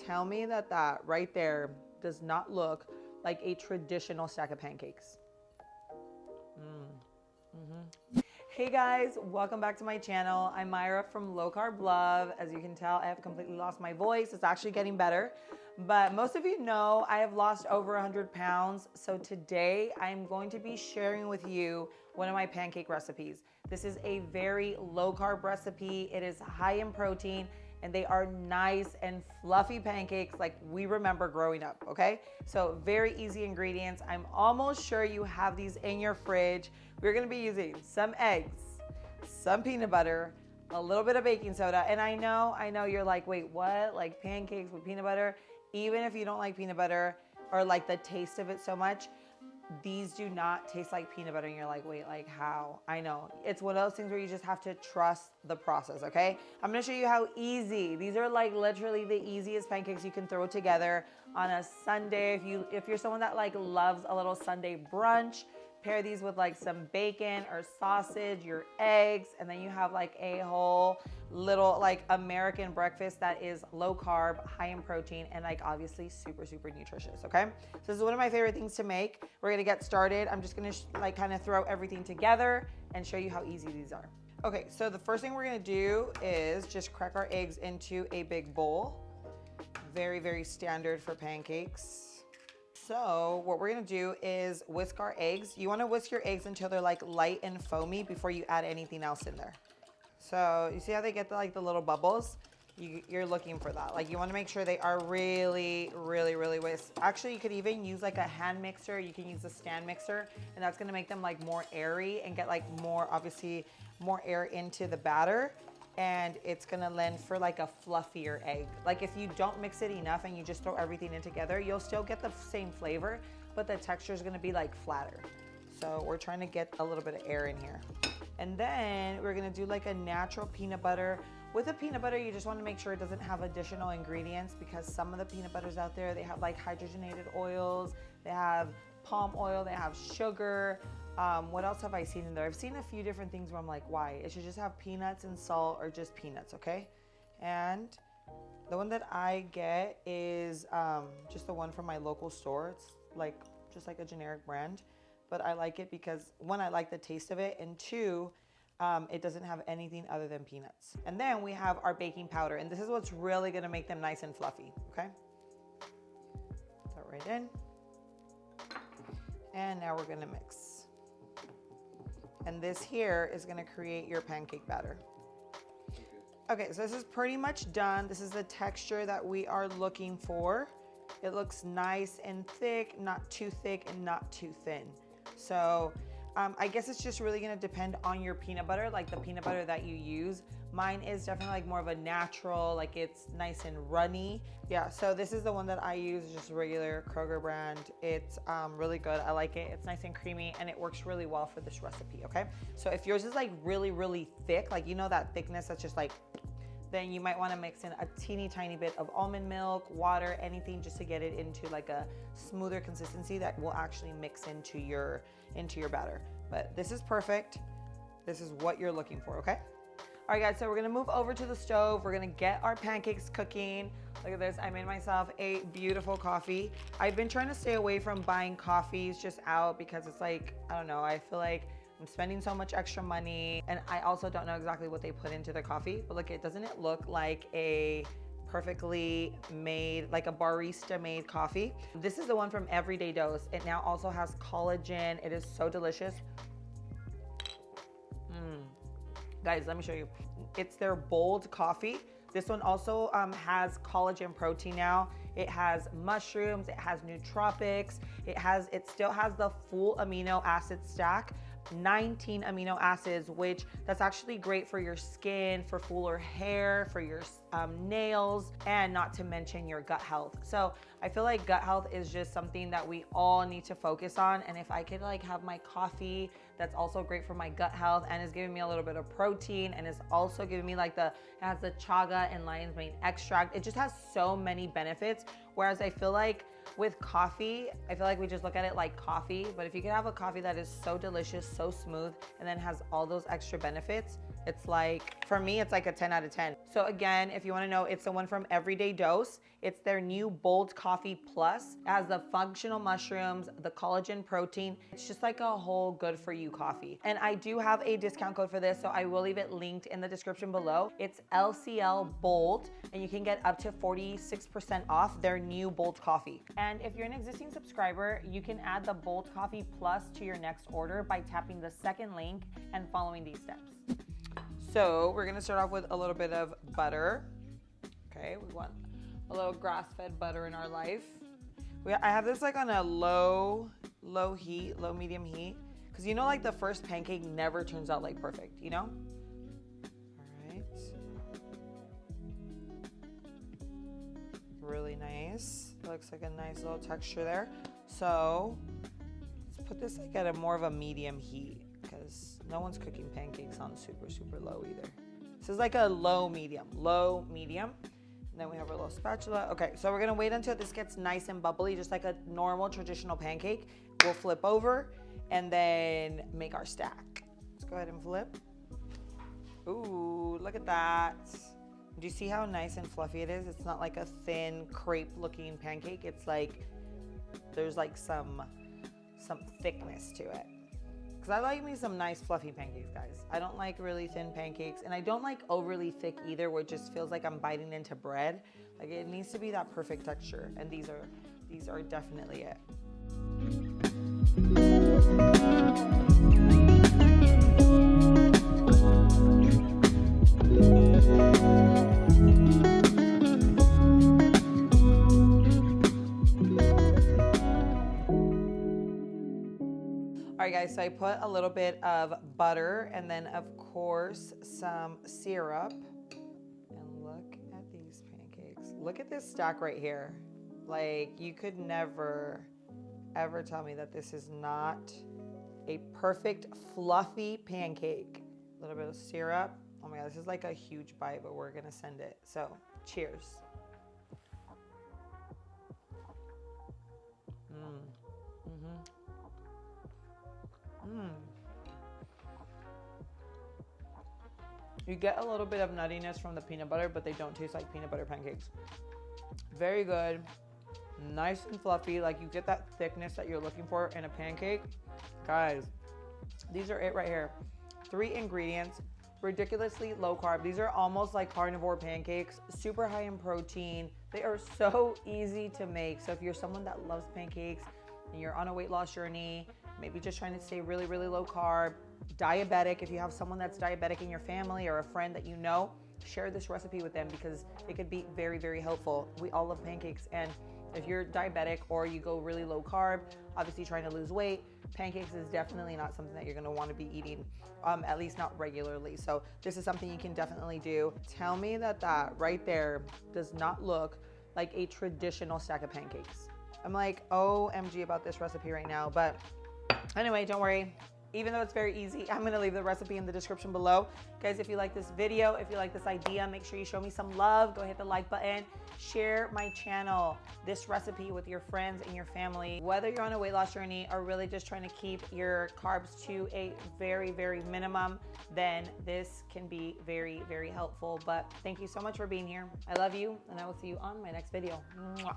tell me that that right there does not look like a traditional stack of pancakes. Hey guys, welcome back to my channel. I'm Myra from Low Carb Love. As you can tell, I have completely lost my voice. It's actually getting better. But most of you know I have lost over 100 pounds. So today I'm going to be sharing with you one of my pancake recipes. This is a very low carb recipe. It is high in protein and they are nice and fluffy pancakes like we remember growing up, okay? So very easy ingredients. I'm almost sure you have these in your fridge. We're gonna be using some eggs, some peanut butter, a little bit of baking soda. And I know you're like, wait, what? Like pancakes with peanut butter? Even if you don't like peanut butter or like the taste of it so much, these do not taste like peanut butter. And you're like, wait, like how? I know. It's one of those things where you just have to trust the process, okay? I'm gonna show you how easy. These are like literally the easiest pancakes you can throw together on a Sunday. If you're someone that like loves a little Sunday brunch, pair these with like some bacon or sausage, your eggs, and then you have like a whole little like American breakfast that is low carb, high in protein, and like obviously super, super nutritious, okay? So this is one of my favorite things to make. We're gonna get started. I'm just gonna like kind of throw everything together and show you how easy these are. Okay, so the first thing we're gonna do is just crack our eggs into a big bowl. Very, very standard for pancakes. So what we're gonna do is whisk our eggs. You wanna whisk your eggs until they're like light and foamy before you add anything else in there. So you see how they get like the little bubbles? You're looking for that. Like you wanna make sure they are really, really, really whisked. Actually, you could even use like a hand mixer. You can use a stand mixer and that's gonna make them like more airy and get like more, obviously, more air into the batter. And it's gonna lend for like a fluffier egg. Like if you don't mix it enough and you just throw everything in together, you'll still get the same flavor, but the texture is gonna be like flatter. So we're trying to get a little bit of air in here. And then we're gonna do like a natural peanut butter. With a peanut butter, you just wanna make sure it doesn't have additional ingredients because some of the peanut butters out there, they have like hydrogenated oils, they have palm oil, they have sugar. What else have I seen in there? I've seen a few different things where I'm like, why? It should just have peanuts and salt or just peanuts, okay? And the one that I get is just the one from my local store. It's like just like a generic brand, but I like it because one, I like the taste of it, and two, it doesn't have anything other than peanuts. And then we have our baking powder, and this is what's really gonna make them nice and fluffy, okay? Put that right in. And now we're gonna mix. And this here is gonna create your pancake batter. Okay, so this is pretty much done. This is the texture that we are looking for. It looks nice and thick, not too thick and not too thin. So I guess it's just really gonna depend on your peanut butter, like the peanut butter that you use. Mine is definitely like more of a natural, like it's nice and runny. Yeah, so this is the one that I use, just regular Kroger brand. It's really good, I like it. It's nice and creamy and it works really well for this recipe, okay? So if yours is like really, really thick, like you know that thickness that's just like, then you might wanna mix in a teeny tiny bit of almond milk, water, anything just to get it into like a smoother consistency that will actually mix into your batter. But this is perfect. This is what you're looking for, okay? All right guys, so we're gonna move over to the stove. We're gonna get our pancakes cooking. Look at this, I made myself a beautiful coffee. I've been trying to stay away from buying coffees just out because it's like, I don't know, I feel like I'm spending so much extra money and I also don't know exactly what they put into the coffee. But look, doesn't it look like a perfectly made, like a barista made coffee? This is the one from Everyday Dose. It now also has collagen. It is so delicious. Guys, let me show you. It's their bold coffee. This one also has collagen protein now. It has mushrooms, it has nootropics, it still has the full amino acid stack, 19 amino acids, which that's actually great for your skin, for fuller hair, for your nails, and not to mention your gut health. So I feel like gut health is just something that we all need to focus on. And if I could like have my coffee that's also great for my gut health and is giving me a little bit of protein and is also giving me like it has the chaga and lion's mane extract. It just has so many benefits. Whereas I feel like with coffee, I feel like we just look at it like coffee, but if you could have a coffee that is so delicious, so smooth, and then has all those extra benefits, It's like, for me, it's like a 10 out of 10. So again, if you want to know, it's the one from Everyday Dose. It's their new Bold Coffee Plus. It has the functional mushrooms, the collagen protein. It's just like a whole good for you coffee. And I do have a discount code for this, so I will leave it linked in the description below. It's LCL Bold, and you can get up to 46% off their new Bold Coffee. And if you're an existing subscriber, you can add the Bold Coffee Plus to your next order by tapping the second link and following these steps. So we're gonna start off with a little bit of butter. Okay, we want a little grass-fed butter in our life. I have this like on a low heat, low medium heat, because you know, like the first pancake never turns out like perfect, you know? All right. Really nice. Looks like a nice little texture there. So let's put this like at a more of a medium heat, because no one's cooking pancakes on super low either. This is like a low medium. And then we have our little spatula. Okay, so we're gonna wait until this gets nice and bubbly, just like a normal traditional pancake. We'll flip over and then make our stack. Let's go ahead and flip. Ooh, look at that. Do you see how nice and fluffy it is? It's not like a thin crepe looking pancake. It's like, there's like some thickness to it. I like me some nice fluffy pancakes, guys. I don't like really thin pancakes, and I don't like overly thick either, where it just feels like I'm biting into bread. Like, it needs to be that perfect texture, and these are definitely it. All right, guys, so I put a little bit of butter and then, of course, some syrup. And look at these pancakes. Look at this stack right here. Like, you could never, ever tell me that this is not a perfect, fluffy pancake. A little bit of syrup. Oh my God, this is like a huge bite, but we're gonna send it. So, cheers. You get a little bit of nuttiness from the peanut butter, but they don't taste like peanut butter pancakes. Very good, nice and fluffy. Like, you get that thickness that you're looking for in a pancake. Guys, these are it right here. 3 ingredients, ridiculously low carb. These are almost like carnivore pancakes, super high in protein. They are so easy to make. So if you're someone that loves pancakes and you're on a weight loss journey, maybe just trying to stay really low carb, diabetic, if you have someone that's diabetic in your family or a friend that you know, share this recipe with them, because it could be very helpful. We all love pancakes, and if you're diabetic or you go really low carb, obviously trying to lose weight, pancakes is definitely not something that you're gonna wanna be eating, at least not regularly. So this is something you can definitely do. Tell me that right there does not look like a traditional stack of pancakes. I'm like, OMG about this recipe right now, but anyway, don't worry. Even though it's very easy, I'm gonna leave the recipe in the description below. Guys, if you like this video, if you like this idea, make sure you show me some love. Go hit the like button, share my channel, this recipe with your friends and your family. Whether you're on a weight loss journey or really just trying to keep your carbs to a very minimum, then this can be very helpful. But thank you so much for being here. I love you, and I will see you on my next video. Mwah.